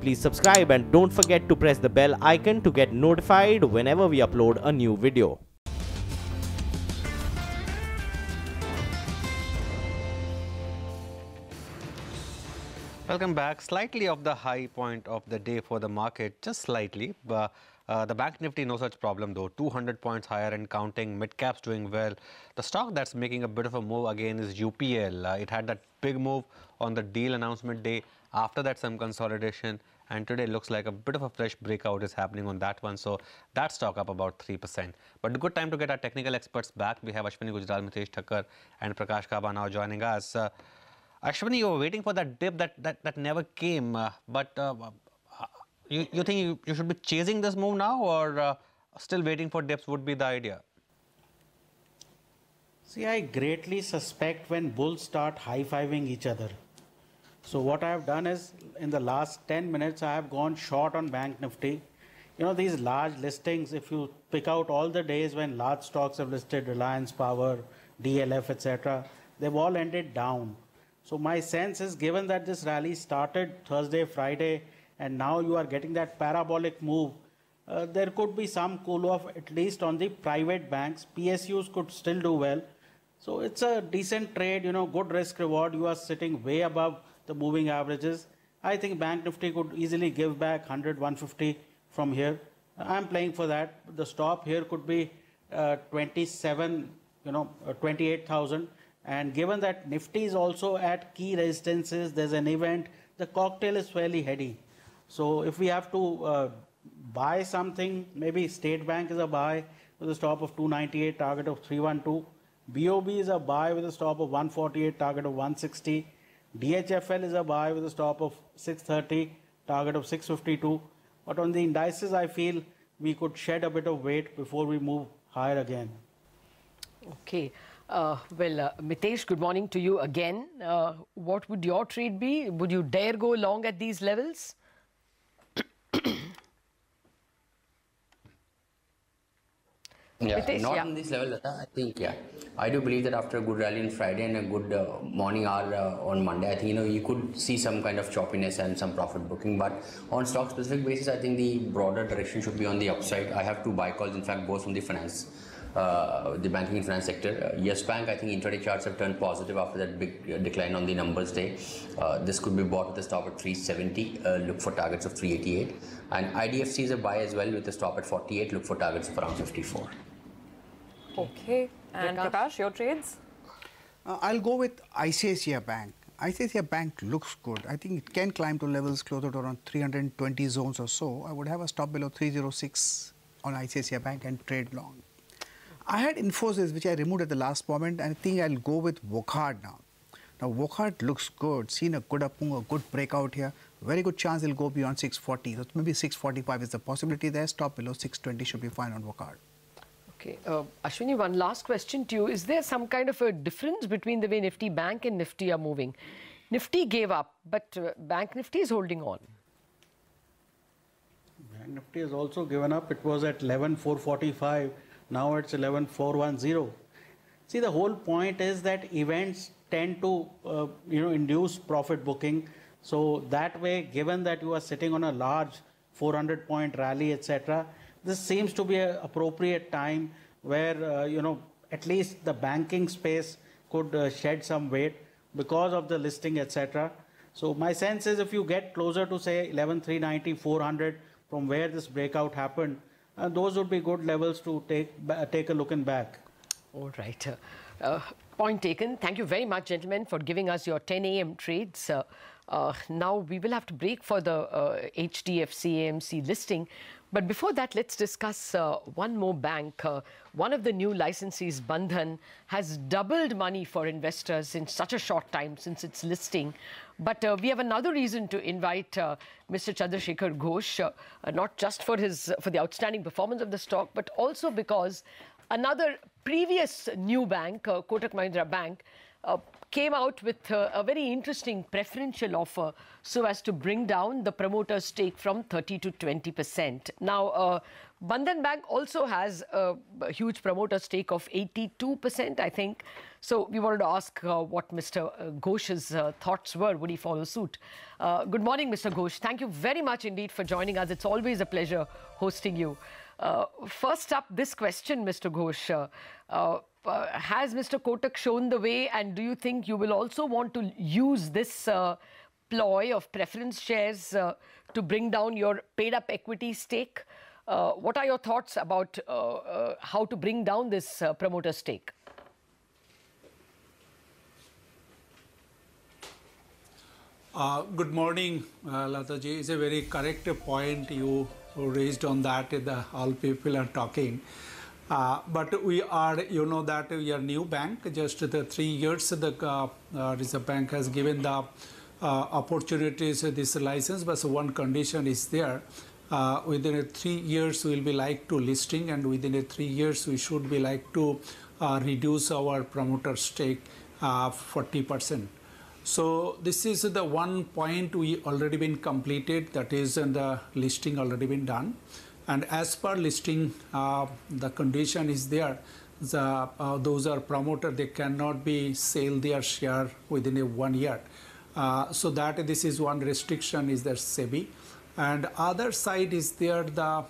Please subscribe and don't forget to press the bell icon to get notified whenever we upload a new video. Welcome back. Slightly off the high point of the day for the market, just slightly. But the Bank Nifty, no such problem though. 200 points higher and counting. Mid caps doing well. The stock that's making a bit of a move again is UPL. It had that big move on the deal announcement day. After that, some consolidation. And today looks like a bit of a fresh breakout is happening on that one. So that stock up about 3%. But a good time to get our technical experts back. We have Ashwani Gujral, Mitesh Thakkar and Prakash Kaba now joining us. Ashwani, you were waiting for that dip that never came, but you think you should be chasing this move now, or still waiting for dips would be the idea? See, I greatly suspect when bulls start high-fiving each other. So what I have done is, in the last 10 minutes, I have gone short on Bank Nifty. You know, these large listings, if you pick out all the days when large stocks have listed, Reliance Power, DLF, etc., they've all ended down. So my sense is, given that this rally started Thursday, Friday, and now you are getting that parabolic move, there could be some cool-off, at least on the private banks. PSUs could still do well. So it's a decent trade, you know, good risk-reward. You are sitting way above the moving averages. I think Bank Nifty could easily give back 100, 150 from here. I'm playing for that. The stop here could be 28,000. And given that Nifty is also at key resistances, there's an event, the cocktail is fairly heady. So if we have to buy something, maybe State Bank is a buy with a stop of 298, target of 312. BOB is a buy with a stop of 148, target of 160. DHFL is a buy with a stop of 630, target of 652. But on the indices, I feel we could shed a bit of weight before we move higher again. Okay. Mitesh, good morning to you again. What would your trade be? Would you dare go long at these levels? Mitesh, not on this level, Lata. I think, I do believe that after a good rally on Friday and a good morning hour on Monday, I think, you could see some kind of choppiness and some profit booking. But on stock specific basis, I think the broader direction should be on the upside. I have two buy calls, in fact, both from the finance. The banking and finance sector. Yes Bank, I think intraday charts have turned positive after that big decline on the numbers day. This could be bought with a stop at 370, look for targets of 388. And IDFC is a buy as well with a stop at 48, look for targets of around 54. Okay. And Prakash, your trades? I'll go with ICICI Bank. ICICI Bank looks good. I think it can climb to levels closer to around 320 zones or so. I would have a stop below 306 on ICICI Bank and trade long. I had Infosys, which I removed at the last moment, and I think I'll go with Wockhardt now. Now, Wockhardt looks good, seen a good up move, a good breakout here. Very good chance it'll go beyond 640. So maybe 645 is the possibility there. Stop below 620 should be fine on Wockhardt. Okay. Ashwini, one last question to you. Is there some kind of a difference between the way Nifty Bank and Nifty are moving? Nifty gave up, but Bank Nifty is holding on. Bank Nifty has also given up. It was at 11,445. Now it's 11,410. See, the whole point is that events tend to, induce profit booking. So that way, given that you are sitting on a large 400-point rally, etc., this seems to be an appropriate time where, at least the banking space could shed some weight because of the listing, etc. So my sense is if you get closer to, say, 11,390, 400 from where this breakout happened, those would be good levels to take a look in back. All right. Point taken. Thank you very much, gentlemen, for giving us your 10 a.m. trades. Now we will have to break for the HDFC AMC listing. But before that, let's discuss one more bank. One of the new licensees, Bandhan, has doubled money for investors in such a short time since its listing. But we have another reason to invite Mr. Chandrasekhar Ghosh, not just for the outstanding performance of the stock, but also because another previous new bank, Kotak Mahindra Bank, came out with a very interesting preferential offer so as to bring down the promoter stake from 30 to 20%. Now, Bandhan Bank also has a huge promoter stake of 82%, I think. So we wanted to ask what Mr. Ghosh's thoughts were. Would he follow suit? Good morning, Mr. Ghosh. Thank you very much indeed for joining us. It's always a pleasure hosting you. First up, this question, Mr. Ghosh. Has Mr. Kotak shown the way, and do you think you will also want to use this ploy of preference shares to bring down your paid-up equity stake? What are your thoughts about how to bring down this promoter stake? Good morning, Lataji. It's a very correct point you raised on that. All people are talking. But we are, you know, that we are new bank. Just the 3 years the Reserve Bank has given the opportunities this license, but one condition is there. Within 3 years we will be like to listing, and within 3 years we should be like to reduce our promoter stake 40%. So this is the one point we already been completed, that is the listing already been done. And as per listing, the condition is there. Those are promoter, they cannot be sell their share within 1 year. So that this is one restriction is there SEBI. And other side is there the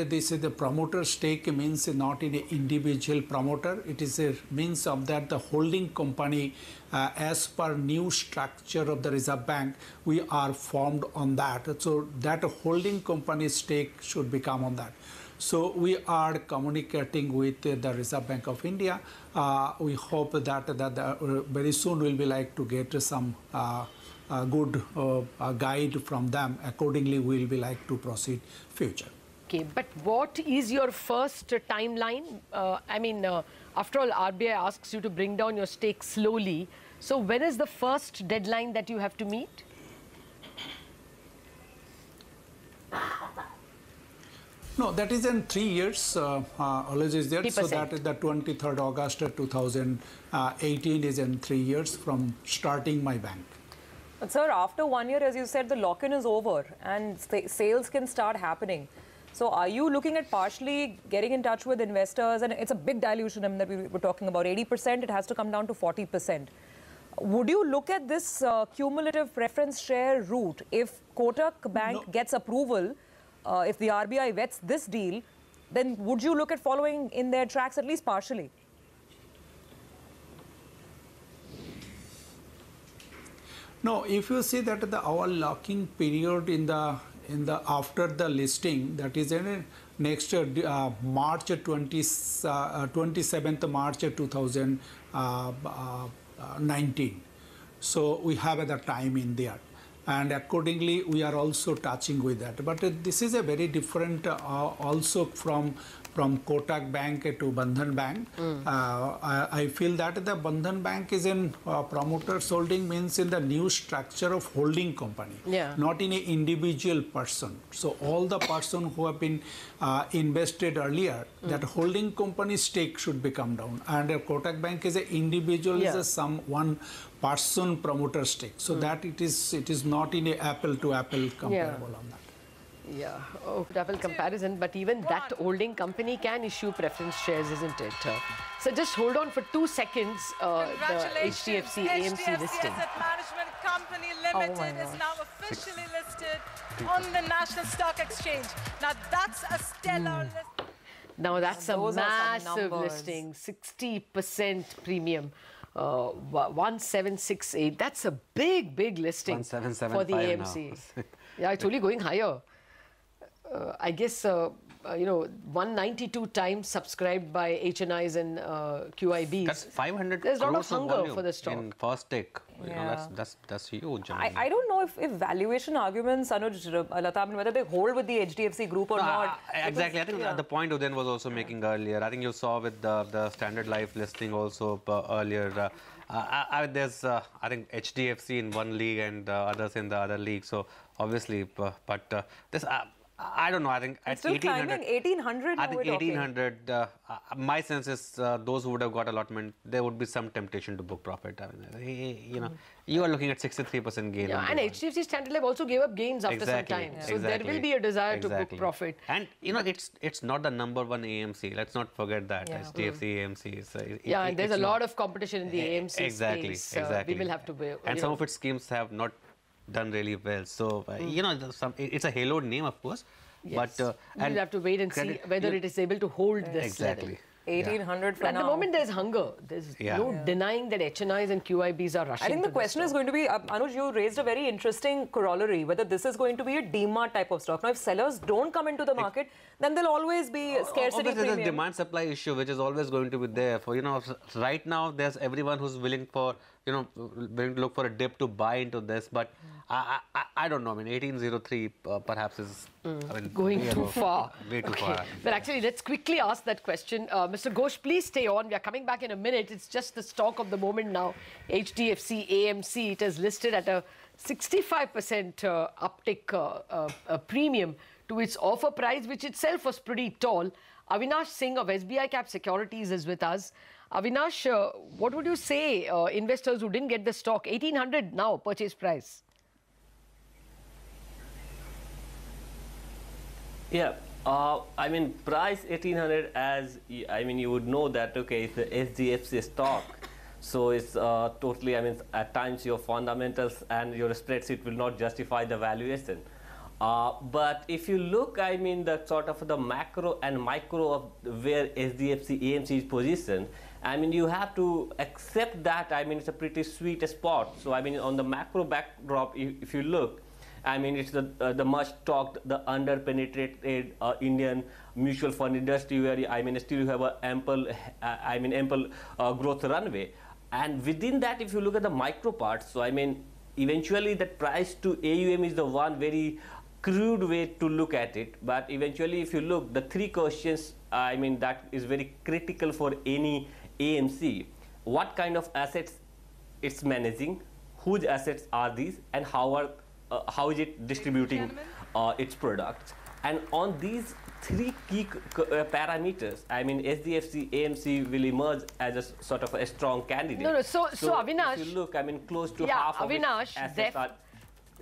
this is the promoter stake means not in an individual promoter. It is a means of that the holding company as per new structure of the Reserve Bank, we are formed on that. So that holding company stake should become on that. So we are communicating with the Reserve Bank of India. We hope that very soon we'll be like to get some good guide from them. Accordingly, we'll be like to proceed future. Okay, but what is your first timeline? I mean, after all, RBI asks you to bring down your stake slowly. So when is the first deadline that you have to meet? No, that is in 3 years. Always is there. 3%. So that is the 23rd August 2018 is in 3 years from starting my bank. But sir, after 1 year, as you said, the lock-in is over and sales can start happening. So are you looking at partially getting in touch with investors? And it's a big dilution, I mean, that we were talking about 80%, it has to come down to 40%. Would you look at this cumulative preference share route if Kotak Bank gets approval, if the RBI vets this deal, then would you look at following in their tracks at least partially? No, if you see that our locking period in the after the listing, that is in next March 27th March 2019. So we have the time in there, and accordingly we are also touching with that. But this is a very different also from Kotak Bank to Bandhan Bank. I feel that the Bandhan Bank is in promoters holding means in the new structure of holding company, not in an individual person. So all the person who have been invested earlier, that holding company stake should become down. And Kotak Bank is an individual, is a one person promoter stake. So that it is not in a apple to apple comparable on that. Yeah, double comparison, but even that holding company can issue preference shares, isn't it? So just hold on for 2 seconds, the HDFC AMC listing. Asset Management Company Limited is now officially listed on the National Stock Exchange. Now that's a stellar list. Now that's a massive listing, 60% premium. 1768. That's a big listing for the AMC. Yeah, it's only going higher. I guess, you know, 192 times subscribed by HNIs and QIBs. That's 500 There's a lot of hunger for the stock. In first take. You know, that's huge. I don't know if valuation arguments, Anuj, Lata, whether they hold with the HDFC group or not. Exactly. I think the point Udayan was also making earlier. I think you saw with the Standard Life listing also earlier. There's, I think, HDFC in one league and others in the other league. So obviously, but this. I don't know. I think it's still climbing. 1800. I think 1800. My sense is those who would have got allotment, there would be some temptation to book profit. I mean, you know, you are looking at 63% gain. Yeah, and HDFC Standard Life also gave up gains after some time. So there will be a desire to book profit. And you know, it's not the number one AMC. Let's not forget that HDFC AMC is. And there's a lot of competition in the AMC space. Exactly. We will have to. And some of its schemes have not done really well. So, you know, it's a haloed name, of course. Yes. But we'll have to wait and see whether it is able to hold this level. 1800 for now. At the moment, there's hunger. There's no denying that HNIs and QIBs are rushing. I think the question is going to be, Anuj, you raised a very interesting corollary, whether this is going to be a DMart type of stock. Now, if sellers don't come into the market, then there'll always be scarcity premium. There's a demand-supply issue, which is always going to be there. For, you know, right now, there's everyone who's willing for, you know, willing to look for a dip to buy into this. But I don't know. I mean, 1803 perhaps is I mean, going too far. Way too far. But actually, let's quickly ask that question. Mr. Ghosh, please stay on. We are coming back in a minute. It's just the stock of the moment now. HDFC AMC, it is listed at a 65% uptick premium to its offer price, which itself was pretty tall. Avinash Singh of SBI Cap Securities is with us. Avinash, what would you say investors who didn't get the stock? 1800 now, purchase price. Yeah, I mean, price 1800, as I mean, you would know that, okay, it's the SDFC stock. So it's totally, I mean, at times your fundamentals and your spreadsheet will not justify the valuation. But if you look, I mean, the sort of the macro and micro of where SDFC AMC is positioned, I mean, you have to accept that, I mean, it's a pretty sweet spot. So, I mean, on the macro backdrop, if you look, I mean, it's the much talked, the under-penetrated Indian mutual fund industry where, I mean, still you have a ample growth runway. And within that, if you look at the micro parts, so I mean, eventually the price to AUM is the one very crude way to look at it. But eventually, if you look, the three questions, I mean, that is very critical for any AMC. What kind of assets it's managing, whose assets are these, and how is it distributing its products? And on these three key parameters, I mean, SDFC AMC will emerge as a sort of a strong candidate. No, so Avinash, if you look, I mean, close to half of its assets are.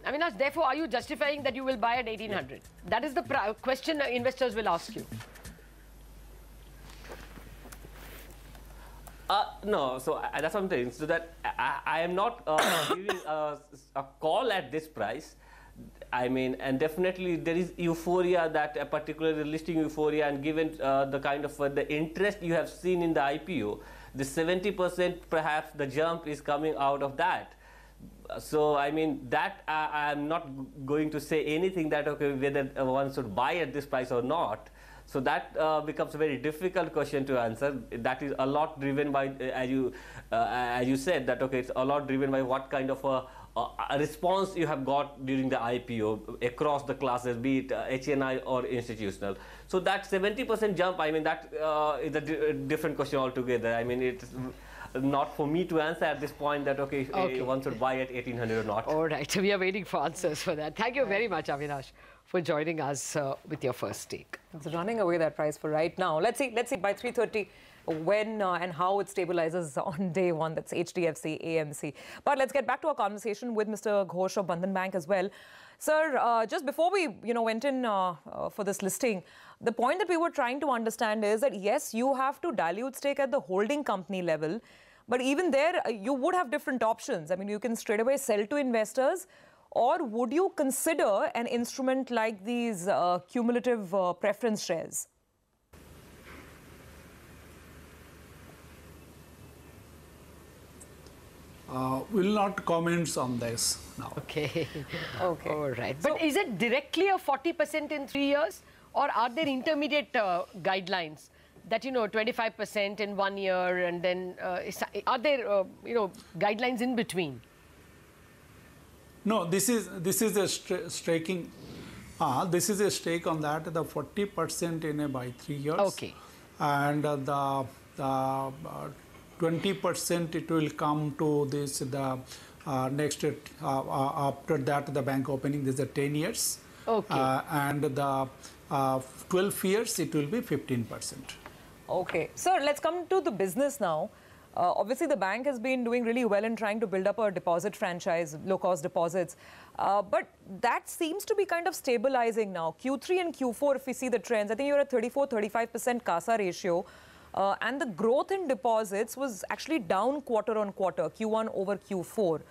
Avinash, therefore, are you justifying that you will buy at 1800? That is the question investors will ask you. No, so that's what I'm saying. So that I am not giving a call at this price. I mean, and definitely there is euphoria, that particularly listing euphoria, and given the kind of the interest you have seen in the IPO, the 70% perhaps the jump is coming out of that. So, I mean, that I'm not going to say anything that, okay, whether one should buy at this price or not. So that becomes a very difficult question to answer. That is a lot driven by, as you said, that, okay, it's a lot driven by what kind of a response you have got during the IPO across the classes, be it HNI or institutional. So that 70% jump, I mean, that is a different question altogether. I mean, it's not for me to answer at this point that, okay, one should buy at 1800 or not. All right, we are waiting for answers for that. Thank you very much, Avinash, for joining us with your first take. It's running away, that price for right now. Let's see by 3:30 when and how it stabilizes on day one. That's HDFC AMC. But let's get back to our conversation with Mr. Ghosh of Bandhan Bank as well. Sir, just before we went in for this listing, the point that we were trying to understand is that, yes, you have to dilute stake at the holding company level, but even there, you would have different options. I mean, you can straight away sell to investors, or would you consider an instrument like these cumulative preference shares? Will not comment on this now. Okay. Okay. All right. But so, is it directly a 40% in 3 years? Or are there intermediate guidelines that, 25% in 1 year, and then are there, guidelines in between? No, this is a staking. This is a stake on that, the 40% by 3 years. Okay. And the 20% it will come to this, the next, after that, the bank opening, this is 10 years. Okay. And the 12 years, it will be 15%. Okay. Sir, let's come to the business now. Obviously, the bank has been doing really well in trying to build up a deposit franchise, low-cost deposits. But that seems to be kind of stabilizing now. Q3 and Q4, if we see the trends, I think you're at 34-35% CASA ratio. And the growth in deposits was actually down quarter on quarter, Q1 over Q4.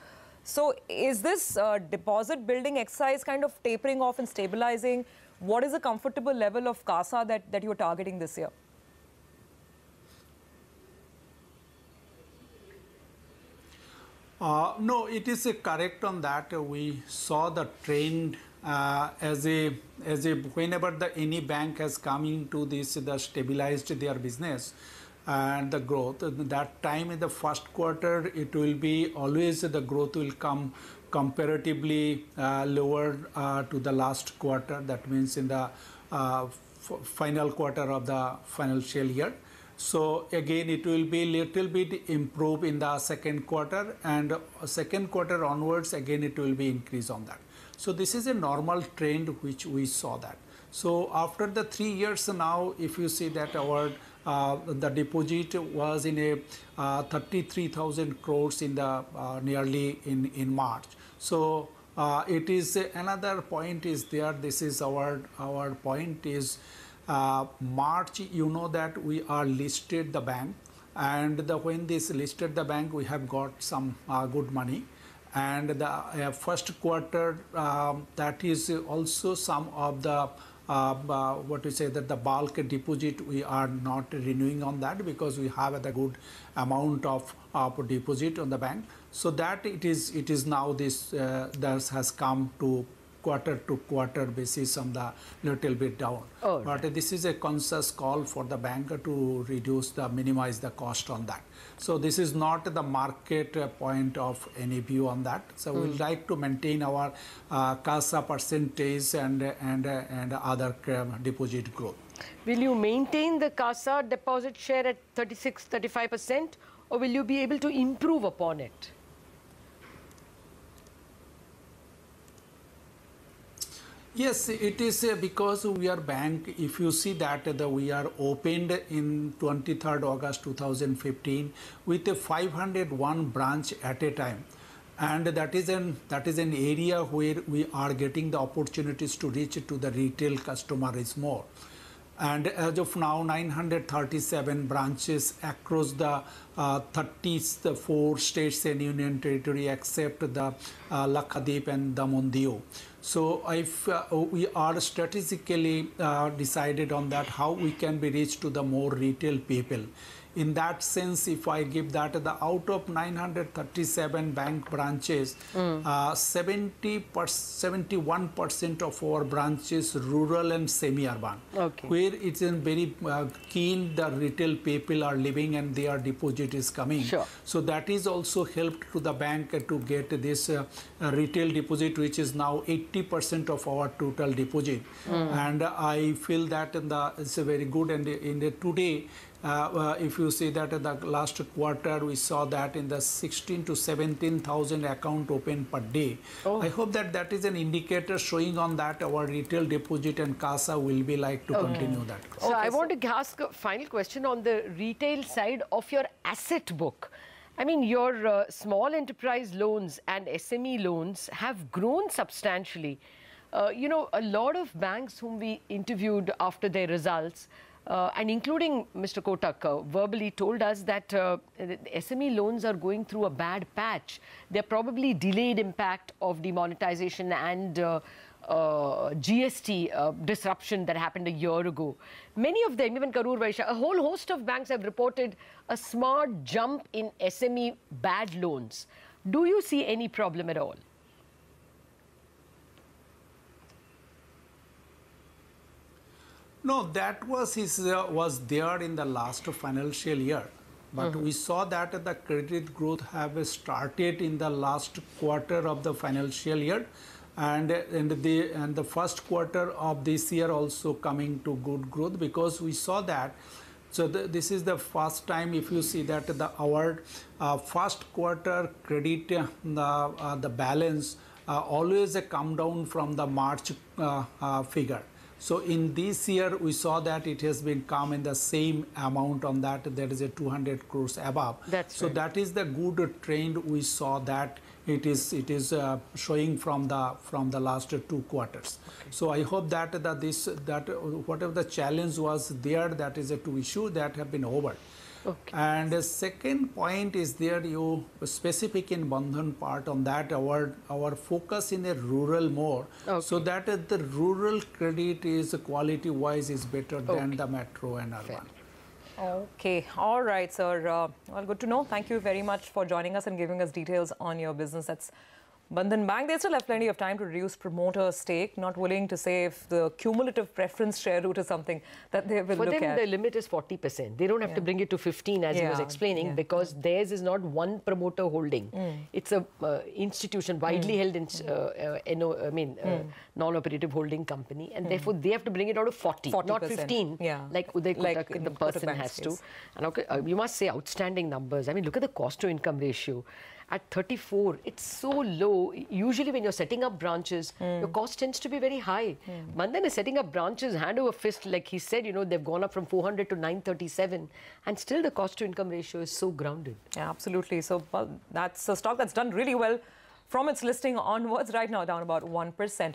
So is this deposit building exercise kind of tapering off and stabilizing? What is a comfortable level of CASA that you're targeting this year? No, it is correct on that. We saw the trend as a whenever any bank has come into this, the stabilized their business and the growth. That time in the first quarter, it will be always the growth will come comparatively lower to the last quarter. That means in the final quarter of the financial year. So again, it will be little bit improve in the second quarter, and second quarter onwards, again, it will be increase on that. So this is a normal trend which we saw that. So after the 3 years now, if you see that our the deposit was in a 33,000 crores in the nearly in March. So it is another point is there. This is our point is. March, you know that we are listed the bank, and when this listed the bank, we have got some good money, and the first quarter that is also some of the what we say that the bulk deposit we are not renewing on that because we have a good amount of deposit on the bank. So that it is now this has come to quarter basis on the little bit down. Oh, but right. This is a conscious call for the bank to minimize the cost on that. So this is not the market point of any view on that. So we like to maintain our CASA percentage and other deposit growth. Will you maintain the CASA deposit share at 36-35%, or will you be able to improve upon it? Yes, it is because we are bank. If you see that we are opened in 23rd August 2015 with a 501 branch at a time, and that is an area where we are getting the opportunities to reach to the retail customer is more. And as of now, 937 branches across the 34 states and union territory except the Lakshadweep and Daman-Diu. So if we are strategically decided on that how we can be reached to the more retail people. In that sense, if I give that out of 937 bank branches, 71% of our branches rural and semi-urban, where it's in very keen the retail people are living and their deposit is coming. Sure. So that is also helped to the bank to get this retail deposit, which is now 80% of our total deposit. And I feel that it's a very good, and today. If you see that in the last quarter, we saw that in the 16 to 17,000 account open per day. I hope that is an indicator showing on that our retail deposit and CASA will be like to continue that. So I want to ask a final question on the retail side of your asset book. I mean, your small enterprise loans and SME loans have grown substantially. You know, a lot of banks whom we interviewed after their results, and including Mr. Kotak, verbally told us that SME loans are going through a bad patch. They're probably delayed impact of demonetization and GST disruption that happened a year ago. Many of them, even Karur Vaishya, a whole host of banks have reported a smart jump in SME bad loans. Do you see any problem at all? No, that was there in the last financial year, but we saw that the credit growth have started in the last quarter of the financial year, and the first quarter of this year also coming to good growth because we saw that. So this is the first time if you see that our first quarter credit the balance always come down from the March figure. So in this year, we saw that it has been come in the same amount on that. There is a 200 crores above. That's right. That is the good trend we saw that it is showing from the last 2 quarters. Okay. So I hope that whatever the challenge was there, that is a 2 issue that have been over. Okay. And the second point is there, you specific in Bandhan part on that, our focus in a rural more, okay, so that the rural credit is quality wise is better than the metro and urban. Fair. Okay, all right, sir. Well, good to know. Thank you very much for joining us and giving us details on your business. That's Bandhan Bank. They still have plenty of time to reduce promoter stake, not willing to say if the cumulative preference share route is something that they will look at. For them, the limit is 40%. They don't have to bring it to 15, as he was explaining, because theirs is not one promoter holding. It's a institution, widely held, non-operative holding company, and therefore they have to bring it out of 40, not 15, like Uday Kotak, the person has to. And okay, you must say outstanding numbers. I mean, look at the cost-to-income ratio. At 34, it's so low. Usually when you're setting up branches, your cost tends to be very high. Bandhan is setting up branches hand over fist. Like he said, you know, they've gone up from 400 to 937. And still the cost to income ratio is so grounded. Yeah, absolutely. So that's a stock that's done really well from its listing onwards, right now down about 1%.